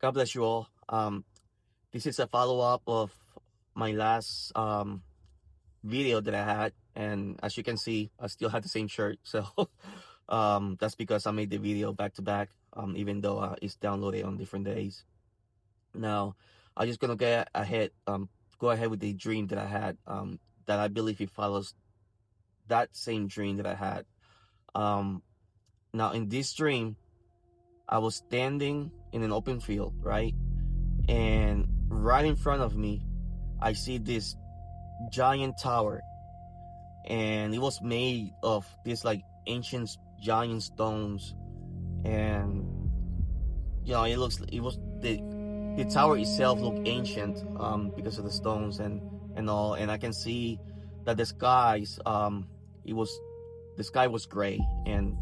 God bless you all. This is a follow-up of my last video that I had, and as you can see, I still have the same shirt. So that's because I made the video back to back, even though it's downloaded on different days. Now, I'm just gonna go ahead with the dream that I had. That I believe it follows that same dream that I had. Um, Now, in this dream, I was standing in an open field, right? And right in front of me, I see this giant tower, and it was made of this like ancient giant stones. And the tower itself looked ancient, because of the stones and all. And I can see that it was the sky was gray, and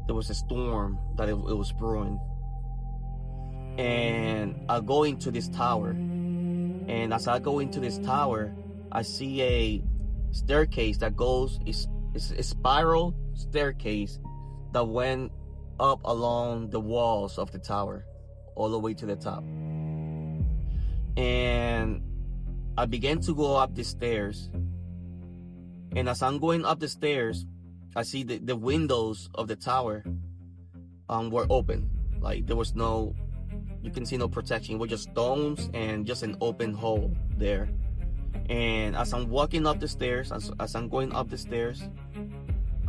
there was a storm that it was brewing. And I go into this tower, and as I go into this tower, I see a staircase that goes, it's a spiral staircase that went up along the walls of the tower all the way to the top. And I began to go up the stairs, and as I'm going up the stairs, I see the windows of the tower were open. Like there was you can see no protection. It was just stones and just an open hole there. And as I'm walking up the stairs, as I'm going up the stairs,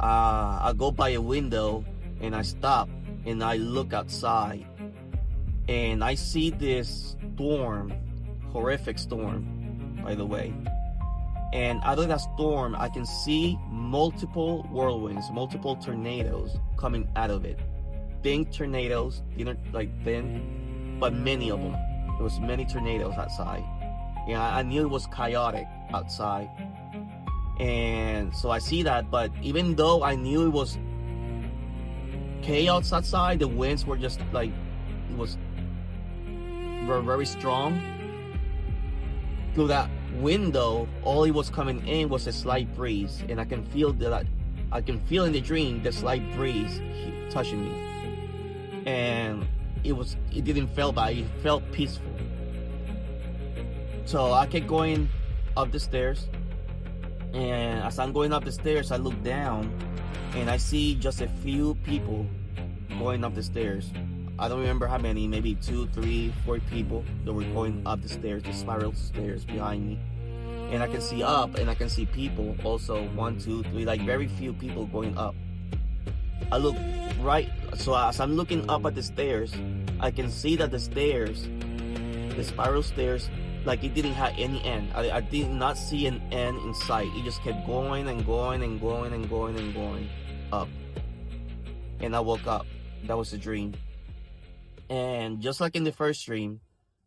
I go by a window and I stop and I look outside, and I see this storm, horrific storm, by the way. And out of that storm, I can see multiple whirlwinds, multiple tornadoes coming out of it. Thin tornadoes, thin, but many of them. There was many tornadoes outside. I knew it was chaotic outside. And so I see that, but even though I knew it was chaos outside, the winds were just were very strong. Through that window, all it was coming in was a slight breeze, and I can feel in the dream the slight breeze touching me. And it didn't feel bad, it felt peaceful. So I kept going up the stairs, and as I'm going up the stairs, I look down and I see just a few people going up the stairs. I don't remember how many, maybe 2, 3, 4 people that were going up the stairs, the spiral stairs behind me. And I can see up, and I can see people also, 1, 2, 3, like very few people going up. I look right, so as I'm looking up at the stairs, I can see that the spiral stairs, like it didn't have any end. I did not see an end in sight. It just kept going and going and going and going and going up. And I woke up. That was a dream. And just like in the first dream,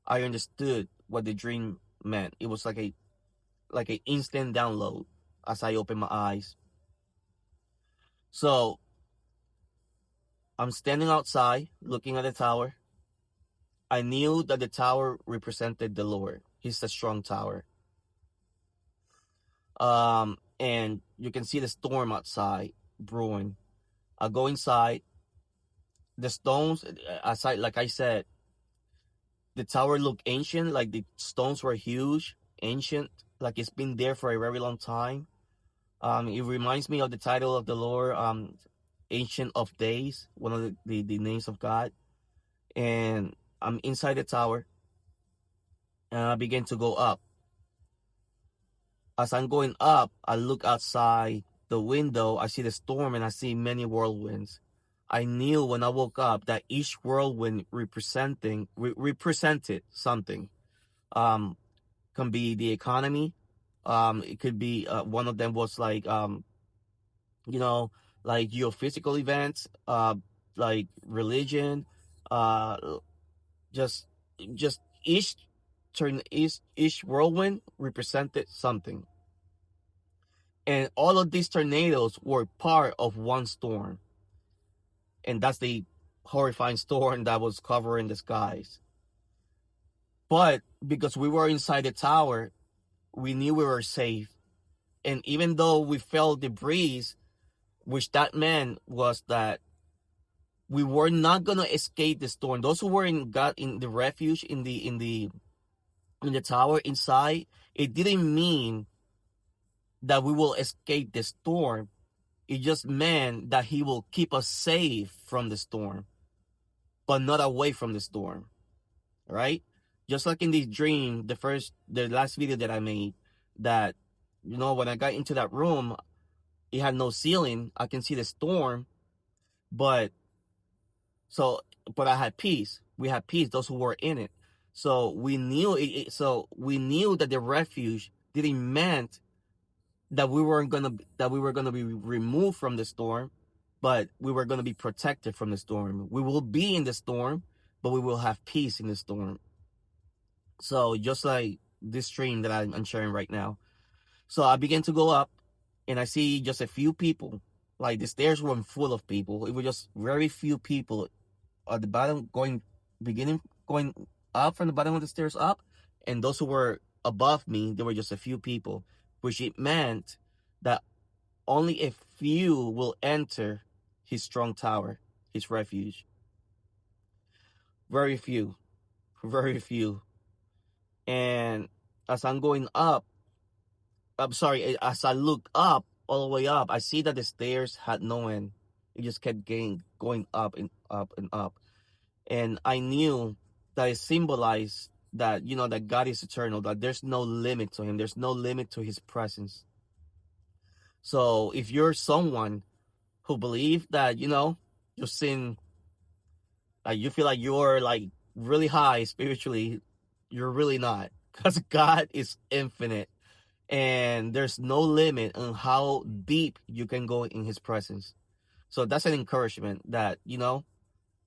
I understood what the dream meant. It was like an instant download as I opened my eyes. So I'm standing outside looking at the tower. I knew that the tower represented the Lord. He's a strong tower. And you can see the storm outside brewing. I go inside. The stones, aside, like I said, the tower looked ancient, like the stones were huge, ancient, like it's been there for a very long time. It reminds me of the title of the Lord, Ancient of Days, one of the names of God. And I'm inside the tower, and I begin to go up. As I'm going up, I look outside the window, I see the storm, and I see many whirlwinds. I knew when I woke up that each whirlwind represented something. Can be the economy. It could be one of them was like geophysical events, like religion, just each whirlwind represented something. And all of these tornadoes were part of one storm. And that's the horrifying storm that was covering the skies. But because we were inside the tower, we knew we were safe. And even though we felt the breeze, which that meant was that we were not gonna escape the storm. Those who were in the refuge in the tower inside, it didn't mean that we will escape the storm. It just meant that he will keep us safe from the storm, but not away from the storm. Right? Just like in the dream, the last video that I made, that, when I got into that room, it had no ceiling. I can see the storm, but but I had peace. We had peace, those who were in it. So we knew that the refuge didn't meant that we were gonna be removed from the storm, but we were gonna be protected from the storm. We will be in the storm, but we will have peace in the storm. So just like this stream that I'm sharing right now. So I began to go up, and I see just a few people. Like, the stairs were full of people. It was just very few people at the bottom, going up from the bottom of the stairs up, and those who were above me, there were just a few people, which it meant that only a few will enter his strong tower, his refuge. Very few, very few. And as I'm going up, as I look up, all the way up, I see that the stairs had no end. It just kept going up and up and up. And I knew that it symbolized that, that God is eternal, that there's no limit to him. There's no limit to his presence. So if you're someone who believes that, your sin, like, you feel like you're like really high spiritually, you're really not, because God is infinite. And there's no limit on how deep you can go in his presence. So that's an encouragement that,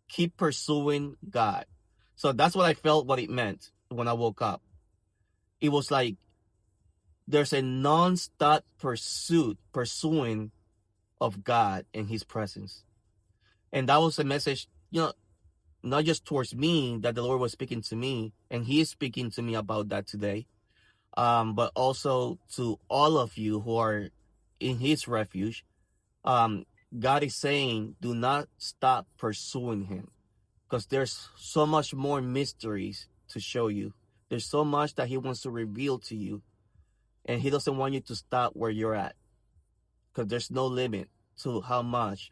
keep pursuing God. So that's what I felt what it meant when I woke up. It was like there's a non-stop pursuing of God and his presence. And that was a message, not just towards me, that the Lord was speaking to me, and he is speaking to me about that today. But also to all of you who are in his refuge. God is saying, do not stop pursuing him, because there's so much more mysteries to show you. There's so much that he wants to reveal to you, and he doesn't want you to stop where you're at, because there's no limit to how much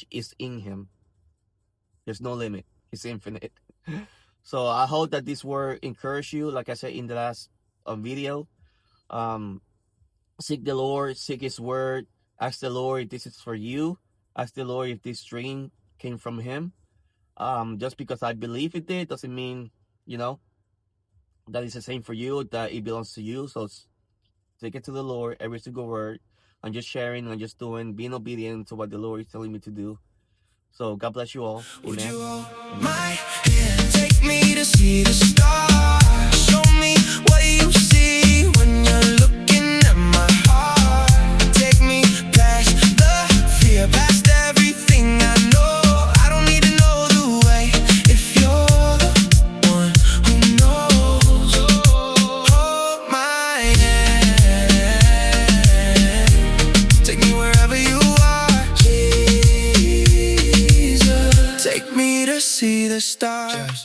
is in him. There's no limit. He's infinite. So I hope that this word encourage you. Like I said in the last video, seek the Lord, seek his word, ask the Lord if this is for you, ask the Lord if this dream came from him. Just because I believe it did doesn't mean, that it's the same for you, that it belongs to you. So take it to the Lord, every single word. I'm just sharing, I'm just being obedient to what the Lord is telling me to do. So God bless you all. Amen. Would you hold my hand, take me to see the stars, show me what you see when you're looking at my heart, take me past the fear, past everything I know. I don't need to know the way if you're the one who knows. Hold my hand, take me wherever you are, Jesus, take me to see the stars.